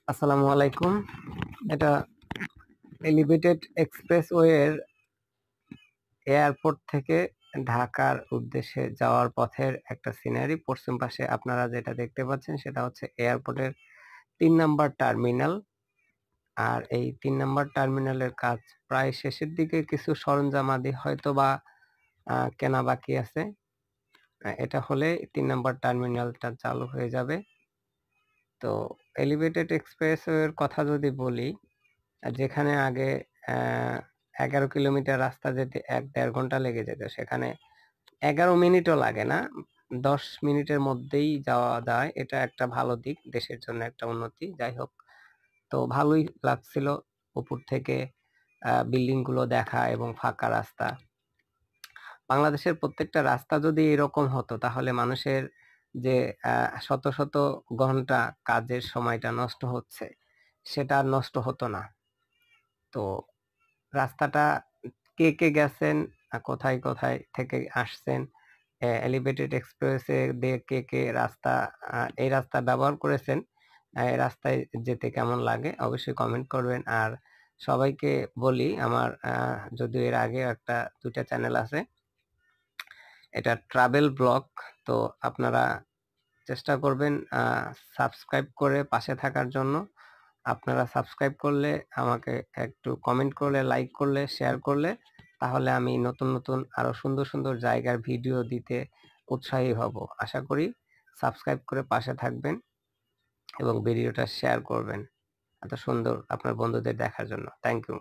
আসসালামু আলাইকুম। এটা এলিভেটেড এক্সপ্রেসওয়ের এয়ারপোর্ট থেকে ঢাকার উদ্দেশ্যে যাওয়ার পথের একটা সিনারি। পশ্চিম পাশে আপনারা যেটা দেখতে পাচ্ছেন সেটা হচ্ছে এয়ারপোর্টের ৩ নাম্বার টার্মিনাল। আর এই ৩ নাম্বার টার্মিনালের কাজ প্রায় শেষের দিকে। কিছু সরঞ্জামাদি হয়তোবা কেনা বাকি আছে। এটা হলে ৩ নাম্বার টার্মিনালটা চালু হয়ে যাবে। তো এলিভেটেড এক্সপ্রেসওয়ের কথা যদি বলি, যেখানে আগে ১১ কিলোমিটার রাস্তা যেতে ১-১.৫ ঘন্টা লেগে যেত, সেখানে ১১ মিনিটও লাগে না, ১০ মিনিটের মধ্যেই যাওয়া যায়। এটা একটা ভালো দিক, দেশের জন্য একটা উন্নতি। যাই হোক, তো ভালোই লাগছিল উপর থেকে বিল্ডিং গুলো দেখা এবং ফাঁকা রাস্তা। বাংলাদেশের প্রত্যেকটা রাস্তা যদি এরকম হতো তাহলে মানুষের যে শত শত ঘন্টা কাজের সময়টা নষ্ট হচ্ছে সেটা আর নষ্ট হতো না। তো রাস্তাটা কে কে গেছেন, কোথায় কোথায় থেকে আসছেন, এলিভেটেড এক্সপ্রেসে দিয়ে কে কে এই রাস্তা ব্যবহার করেছেন, এই রাস্তায় যেতে কেমন লাগে অবশ্যই কমেন্ট করবেন। আর সবাইকে বলি, আমার যদিও এর আগে একটা ২টা চ্যানেল আছে, এটা ট্রাভেল ব্লগ। তো আপনারা চেষ্টা করবেন সাবস্ক্রাইব করে পাশে থাকার জন্য। আপনারা সাবস্ক্রাইব করলে, আমাকে একটু কমেন্ট করলে, লাইক করলে, শেয়ার করলে, তাহলে আমি নতুন নতুন আরো সুন্দর সুন্দর জায়গার ভিডিও দিতে উৎসাহী হব। আশা করি সাবস্ক্রাইব করে পাশে থাকবেন এবং ভিডিওটা শেয়ার করবেন এত সুন্দর আপনার বন্ধুদের দেখার জন্য। Thank you.